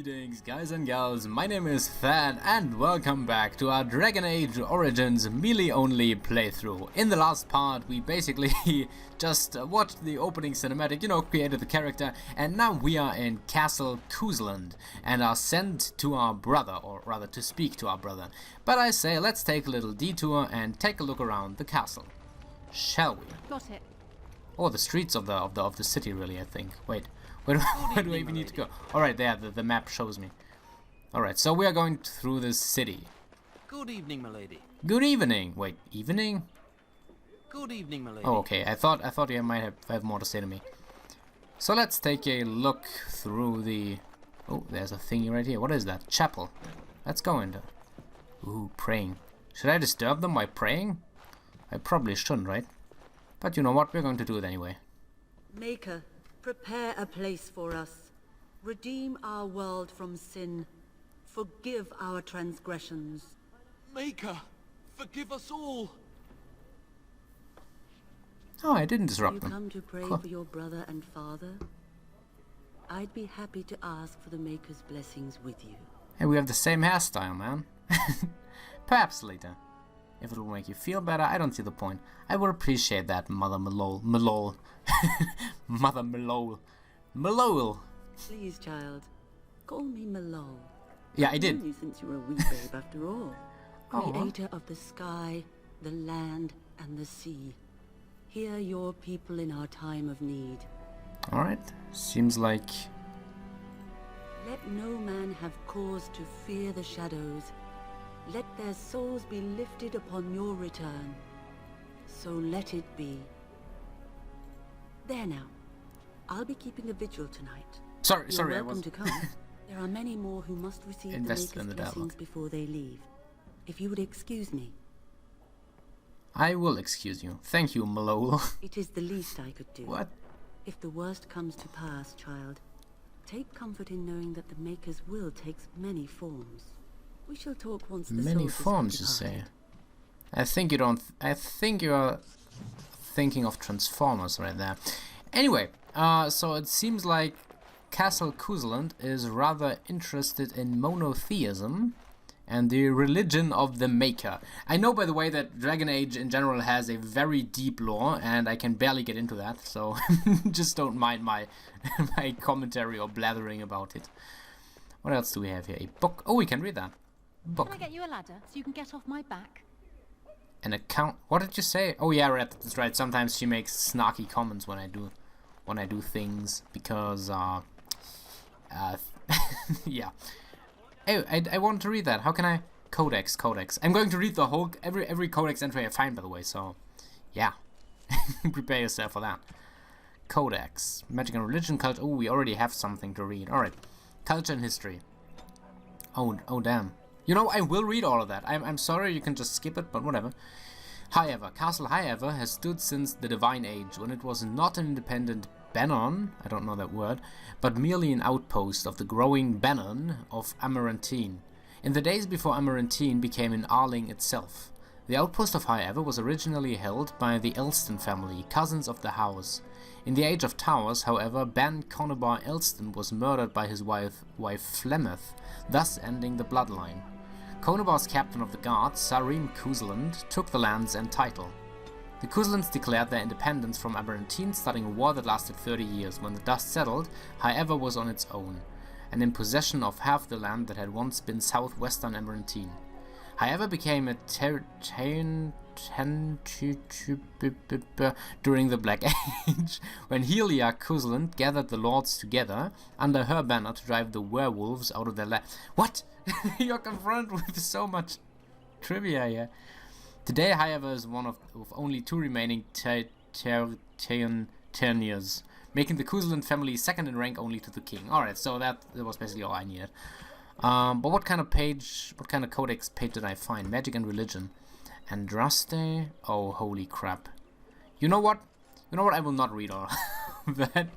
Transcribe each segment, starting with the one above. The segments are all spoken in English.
Greetings guys and gals, my name is Thad and welcome back to our Dragon Age Origins melee only playthrough. In the last part we basically just watched the opening cinematic, created the character, and now we are in Castle Kuzland and are sent to our brother, or rather to speak to our brother. But I say let's take a little detour and take a look around the castle. Shall we? Got it. Oh, the streets of the city really, I think. Wait. Where do I even need to go? Alright, there, the map shows me. Alright, so we are going through this city. Good evening, milady. Good evening. Wait, evening? Good evening, milady. Oh, okay. I thought you might have more to say to me. So let's take a look through the... Oh, there's a thingy right here. What is that? Chapel. Let's go into... Ooh, praying. Should I disturb them by praying? I probably shouldn't, right? But you know what? We're going to do it anyway. Maker, prepare a place for us. Redeem our world from sin. Forgive our transgressions. Maker, forgive us all. Oh, I didn't disrupt You them. come to pray Cool. for your brother and father? I'd be happy to ask for the Maker's blessings with you. Hey, we have the same hairstyle, man. Perhaps later. If it'll make you feel better, I don't see the point. I would appreciate that, Mother Malol. Malol. Mother Malol. Malol. Please, child, call me Malol. Yeah, I I've did. known you since you were a wee babe, after all. Aw. Creator of the sky, the land, and the sea. Hear your people in our time of need. Alright. Seems like... Let no man have cause to fear the shadows. Let their souls be lifted upon your return. So let it be. There now. I'll be keeping a vigil tonight. Sorry, You're I welcome was... to come. There are many more who must receive the Invested Maker's in the blessings dialogue. before they leave. If you would excuse me, I will excuse you. Thank you, Malol. it is the least I could do. What? If the worst comes to pass, child, take comfort in knowing that the Maker's will takes many forms. We shall talk once the Many soldiers have forms, you say? departed. I think you don't... I think you're thinking of Transformers right there. Anyway, so it seems like Castle Kuzland is rather interested in monotheism and the religion of the Maker. I know, by the way, that Dragon Age in general has a very deep lore, and I can barely get into that, so just don't mind my my commentary or blathering about it. What else do we have here? A book. Oh, we can read that. Book. Can I get you a ladder so you can get off my back? An account. What did you say? Oh yeah, right. That's right. Sometimes she makes snarky comments when I do things because yeah. Oh, I want to read that. How can I? Codex. I'm going to read the whole every codex entry I find, by the way. So, yeah. Prepare yourself for that. Codex. Magic and religion, culture. Oh, we already have something to read. All right. Culture and history. Oh damn. You know, I will read all of that. I'm sorry, you can just skip it, but whatever. However, Castle However has stood since the Divine Age, when it was not an independent Banon, I don't know that word, but merely an outpost of the growing Banon of Amarantine. In the days before Amarantine became an Arling itself. The outpost of However was originally held by the Elston family, cousins of the house. In the Age of Towers, however, Ban Conobar Elston was murdered by his wife Flemeth, thus ending the bloodline. Conobar's captain of the guards, Sarim Kuzland, took the lands and title. The Kuzlands declared their independence from Aberantine, starting a war that lasted 30 years. When the dust settled, However was on its own, and in possession of half the land that had once been southwestern Aberantine. However became a during the Black Age, when Helia Kuzland gathered the lords together under her banner to drive the werewolves out of their land. What? You're confronted with so much trivia here. Today, however, is one of only two remaining Terniers, making the Kuzland family second in rank only to the king. Alright, so that was basically all I needed. But what kind of codex page did I find? Magic and religion. Andraste? Oh, holy crap. You know what? I will not read all of that.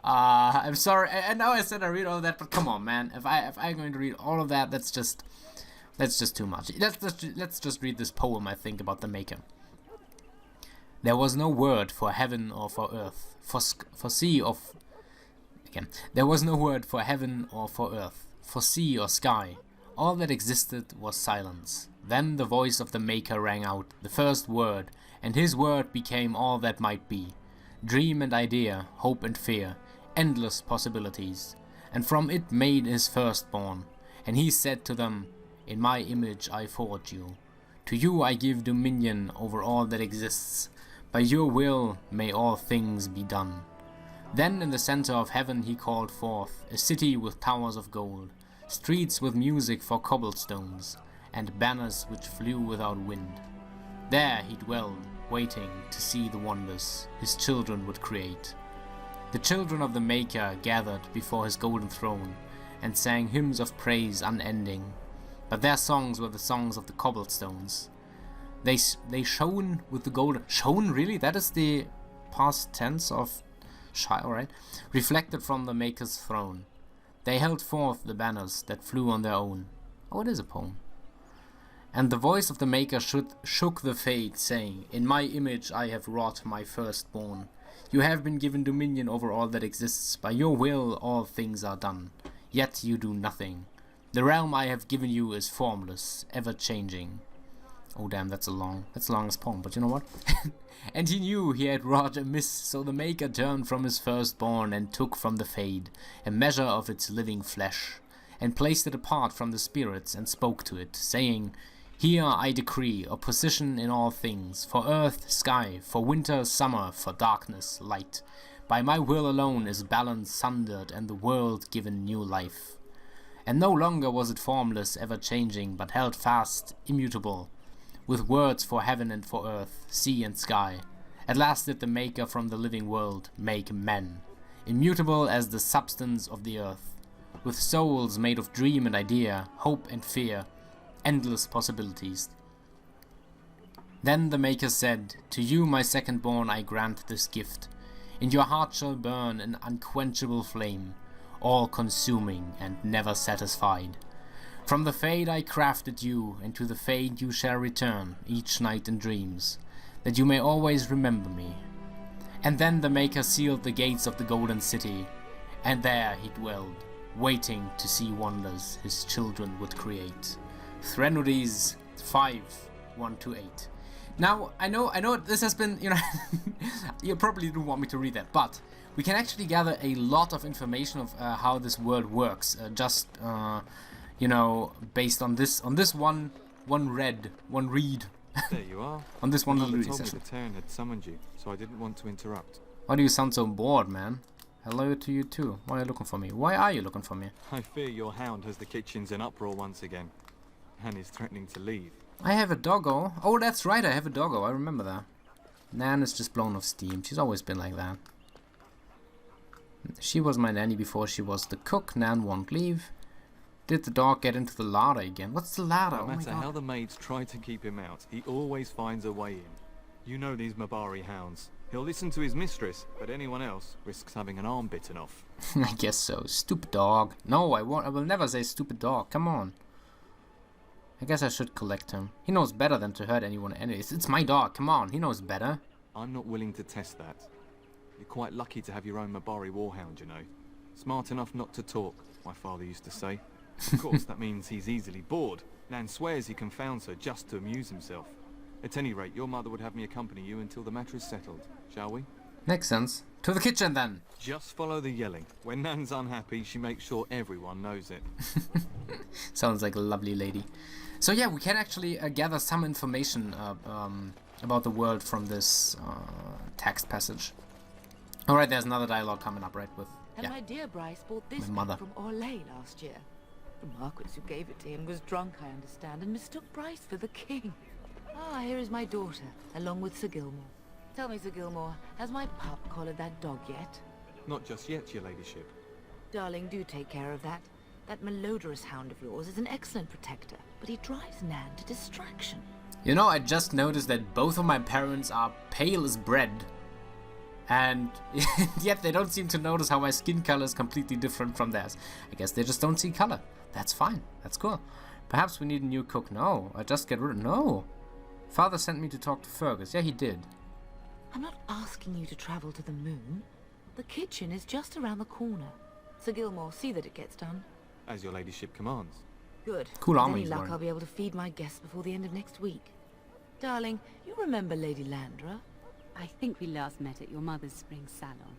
I'm sorry. I know I said I read all of that, but come on, man. If I'm going to read all of that, that's just too much. Let's just read this poem, I think, about the Maker. There was no word for heaven or for earth, for sea of again. There was no word for heaven or for earth, for sea or sky. All that existed was silence. Then the voice of the Maker rang out, the first word, and his word became all that might be. Dream and idea, hope and fear, endless possibilities. And from it made his firstborn. And he said to them, in my image I forge you. To you I give dominion over all that exists. By your will may all things be done. Then in the center of heaven he called forth a city with towers of gold, streets with music for cobblestones, and banners which flew without wind. There he dwelled, waiting to see the wonders his children would create. The children of the Maker gathered before his golden throne, and sang hymns of praise unending. But their songs were the songs of the cobblestones. They shone with the golden... Shone, really? That is the past tense of... Alright. Reflected from the Maker's throne. They held forth the banners that flew on their own. Oh, it is a poem. And the voice of the Maker shook the fate, saying, in my image I have wrought my firstborn. You have been given dominion over all that exists. By your will all things are done. Yet you do nothing. The realm I have given you is formless, ever-changing. Oh damn, that's the longest poem, but you know what? And he knew he had wrought amiss, so the Maker turned from his firstborn and took from the Fade a measure of its living flesh, and placed it apart from the spirits and spoke to it, saying, here I decree opposition in all things, for earth, sky, for winter, summer, for darkness, light. By my will alone is balance sundered and the world given new life. And no longer was it formless, ever-changing, but held fast, immutable, with words for heaven and for earth, sea and sky. At last did the Maker from the living world make men, immutable as the substance of the earth, with souls made of dream and idea, hope and fear, endless possibilities. Then the Maker said, to you, my second-born, I grant this gift. In your heart shall burn an unquenchable flame, all-consuming and never satisfied. From the Fade I crafted you, and to the Fade you shall return, each night in dreams, that you may always remember me. And then the Maker sealed the gates of the Golden City, and there he dwelled, waiting to see wonders his children would create. Threnodies 5:1-8. Now, I know this has been, you probably don't want me to read that, but we can actually gather a lot of information of how this world works, based on this one read. There you are. On this one little You read, told me essentially. the Terran had summoned you, so I didn't want to interrupt. Why do you sound so bored, man? Hello to you too. Why are you looking for me? Why are you looking for me? I fear your hound has the kitchens in uproar once again, and is threatening to leave. I have a doggo. Oh, that's right, I have a doggo. I remember that. Nan is just blown off steam. She's always been like that. She was my nanny before she was the cook. Nan won't leave. Did the dog get into the larder again? What's the larder? No Oh my matter god. how the maids try to keep him out, he always finds a way in. You know these Mabari hounds. He'll listen to his mistress, but anyone else risks having an arm bitten off. I guess so. Stupid dog. No, I won't. I will never say stupid dog. Come on. I guess I should collect him. He knows better than to hurt anyone anyways. It's my dog. Come on. He knows better. I'm not willing to test that. You're quite lucky to have your own Mabari warhound, you know. Smart enough not to talk, my father used to say. Of course, that means he's easily bored. Nan swears he confounds her just to amuse himself. At any rate, your mother would have me accompany you until the matter is settled, shall we? Makes sense. To the kitchen then. Just follow the yelling. When Nan's unhappy, she makes sure everyone knows it. Sounds like a lovely lady. So yeah, we can actually gather some information about the world from this text passage. Alright, there's another dialogue coming up, right, with... And my dear Bryce bought this My mother. from Orlais last year. The Marquis who gave it to him was drunk, I understand, and mistook Bryce for the king. Ah, here is my daughter, along with Sir Gilmore. Tell me, Sir Gilmore, has my pup collared that dog yet? Not just yet, your ladyship. Darling, do take care of that. That malodorous hound of yours is an excellent protector, but he drives Nan to distraction. You know, I just noticed that both of my parents are pale as bread. And yet they don't seem to notice how my skin color is completely different from theirs. I guess they just don't see color. That's fine. That's cool. Perhaps we need a new cook. No, I just get rid of... No. Father sent me to talk to Fergus. Yeah, he did. I'm not asking you to travel to the moon. The kitchen is just around the corner. Sir Gilmore, see that it gets done. As your ladyship commands. Good. Cool With armor any he's luck, wearing. I'll be able to feed my guests before the end of next week. Darling, you remember Lady Landra? I think we last met at your mother's spring salon.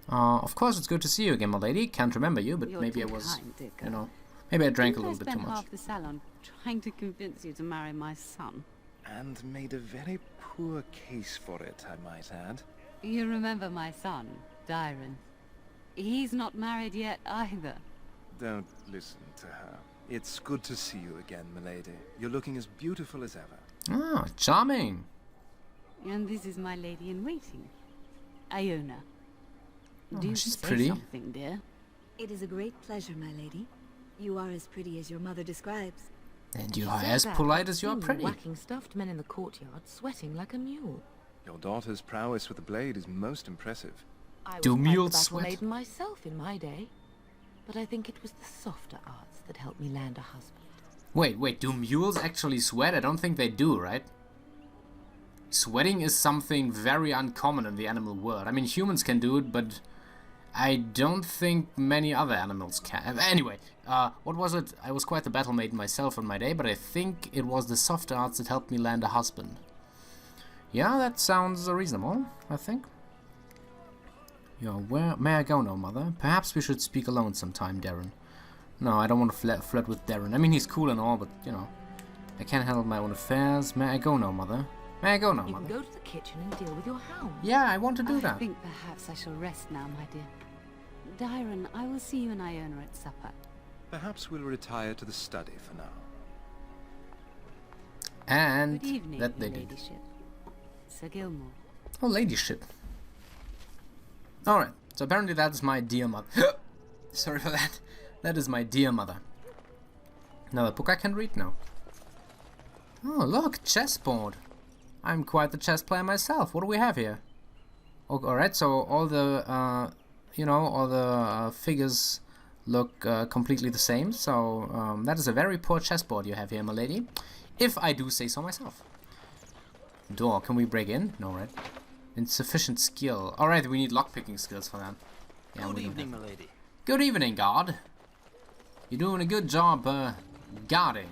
Of course, it's good to see you again, my lady. Can't remember you, but You're maybe I too was, kind, dear you girl. know, maybe I drank a Didn't little bit I too spend much. half the salon trying to convince you to marry my son? And made a very poor case for it, I might add. You remember my son, Dyron. He's not married yet either. Don't listen to her. It's good to see you again, milady. You're looking as beautiful as ever. Ah, charming. And this is my lady-in-waiting, Iona. Oh, Do she's say pretty. something, dear. It is a great pleasure, my lady. You are as pretty as your mother describes. And you She are said as that. polite I've as you are seen pretty. whacking stuffed men in the courtyard, sweating like a mule. Your daughter's prowess with the blade is most impressive. I Do was quite mules the battle sweat? maiden myself in my day. But I think it was the softer arts that helped me land a husband. Wait, do mules actually sweat? I don't think they do, right? Sweating is something very uncommon in the animal world. I mean, humans can do it, but I don't think many other animals can. Anyway, what was it? I was quite the battle maiden myself in my day, but I think it was the soft arts that helped me land a husband. Yeah, that sounds reasonable, I think. Yeah, where may I go now, mother? Perhaps we should speak alone sometime, Darren. No, I don't want to flirt with Darren. I mean, he's cool and all, but, you know, I can't handle my own affairs. May I go now, mother? May I go now, You mother? can go to the kitchen and deal with your hound. Yeah, I want to do I that. think perhaps I shall rest now, my dear. Dyron, I will see you and Iona at supper. Perhaps we'll retire to the study for now. And Good evening, that they your did. ladyship. Sir Gilmore. Oh, ladyship. Alright, so apparently that is my dear mother. Sorry for that. That is my dear mother. Another book I can read now. Oh, look, chessboard. I'm quite the chess player myself. What do we have here? Alright, so all the, you know, all the figures look completely the same. So that is a very poor chessboard you have here, my lady. If I do say so myself. Door, can we break in? No, right? Insufficient skill. Alright, we need lockpicking skills for that. Yeah, Good we don't evening, have. milady. Good evening, guard. You're doing a good job, guarding.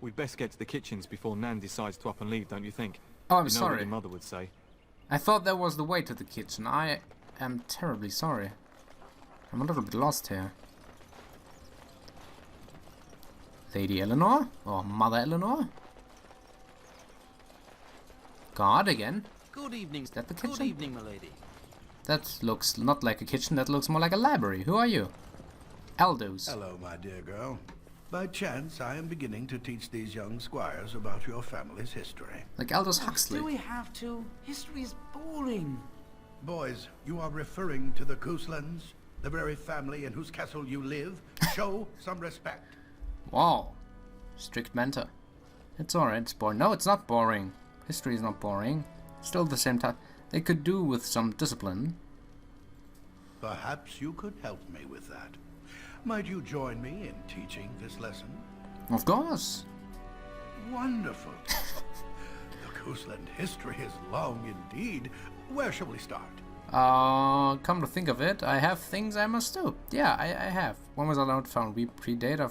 We'd best get to the kitchens before Nan decides to up and leave, don't you think? Oh, I'm You know sorry. what your mother would say. I thought that was the way to the kitchen. I am terribly sorry. I'm a little bit lost here. Lady Eleanor? Or Mother Eleanor? Guard again? Good evening. that the Good kitchen? evening, milady. That looks not like a kitchen, that looks more like a library. Who are you? Aldous. Hello, my dear girl. By chance, I am beginning to teach these young squires about your family's history. Like Aldous Huxley. Do we have to? History is boring. Boys, you are referring to the Couslands, the very family in whose castle you live. Show some respect. Wow. Strict mentor. It's alright, it's boring. No, it's not boring. History is not boring. Still the same time. They could do with some discipline. Perhaps you could help me with that. Might you join me in teaching this lesson? Of course. Wonderful. The Cousland history is long indeed. Where shall we start? Come to think of it, I have things I must do. Yeah, I have. When was our land found? We predate our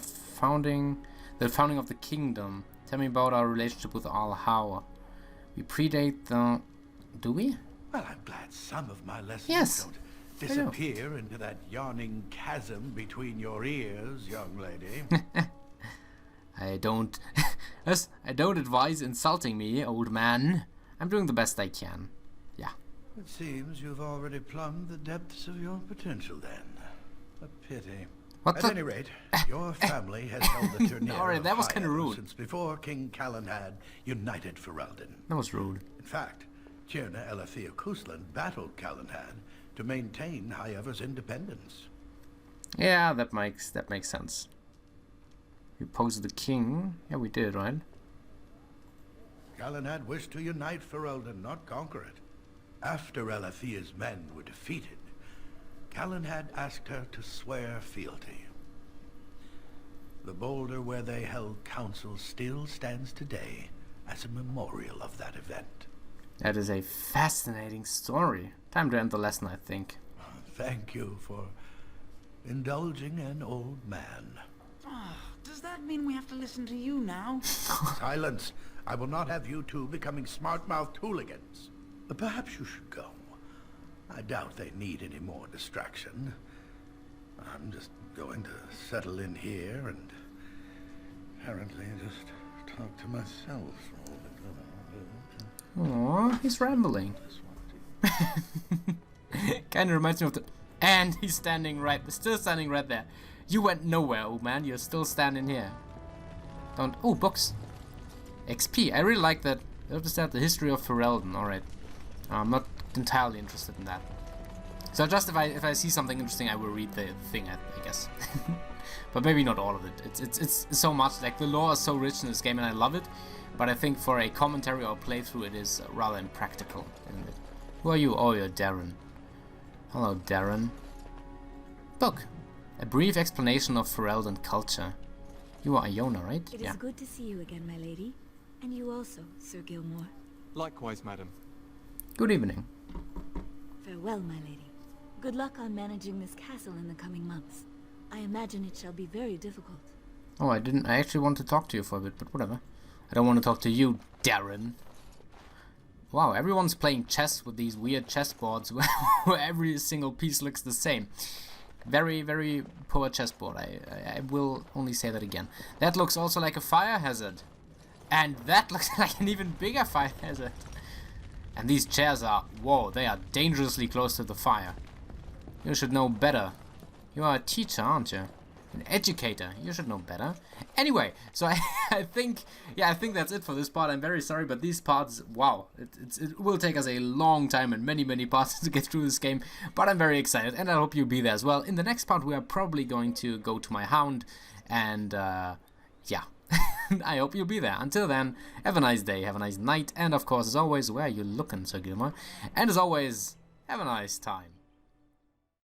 the founding of the kingdom. Tell me about our relationship with Al How. We predate the... Do we? Well, I'm glad some of my lessons Yes, don't do. disappear into that yawning chasm between your ears, young lady. I don't... Yes, I don't advise insulting me, old man. I'm doing the best I can. Yeah. It seems you've already plumbed the depths of your potential then. A pity. What At the... any rate, your family has held the Tourneur Alright, of that was Fire kinda rude. since before King Callan had united Ferelden. That was rude. In fact, Tierna Elathea Cousland battled Callahan to maintain Highever's independence. Yeah, that makes sense. We opposed the king. Yeah, we did, right? Callahan wished to unite Ferelden, not conquer it. After Elathea's men were defeated, Callahan asked her to swear fealty. The boulder where they held council still stands today as a memorial of that event. That is a fascinating story. Time to end the lesson, I think. Thank you for indulging an old man. Does that mean we have to listen to you now? Silence! I will not have you two becoming smart-mouthed hooligans. Perhaps you should go. I doubt they need any more distraction. I'm just going to settle in here and apparently just talk to myself. Aww, he's rambling. Kinda reminds me of the... And he's still standing right there. You went nowhere, old man. You're still standing here. Don't... Oh, books. XP. I really like that. Just that the history of Ferelden. Alright. I'm not entirely interested in that. So just if I see something interesting, I will read the thing, I guess. But maybe not all of it. It's so much. Like, the lore is so rich in this game and I love it. But I think for a commentary or playthrough, it is rather impractical, isn't it? Who are you? Oh, you're Darren. Hello, Darren. Book. A brief explanation of Ferelden culture. You are Iona, right? It is good to see you again, my lady. And you also, Sir Gilmore. Likewise, madam. Good evening. Farewell, my lady. Good luck on managing this castle in the coming months. I imagine it shall be very difficult. Oh, I actually want to talk to you for a bit, but whatever. I don't want to talk to you, Darren. Wow, everyone's playing chess with these weird chessboards where every single piece looks the same. Very, very poor chessboard. I will only say that again. That looks also like a fire hazard. And that looks like an even bigger fire hazard. And these chairs are, whoa, they are dangerously close to the fire. You should know better. You are a teacher, aren't you? An educator. You should know better. Anyway, so I think that's it for this part. I'm very sorry, but these parts, wow, it will take us a long time and many parts to get through this game. But I'm very excited, and I hope you'll be there as well. In the next part, we are probably going to go to my hound, and yeah. I hope you'll be there. Until then, have a nice day, have a nice night, and of course, as always, where are you looking, Sir Gilmore? And as always, have a nice time.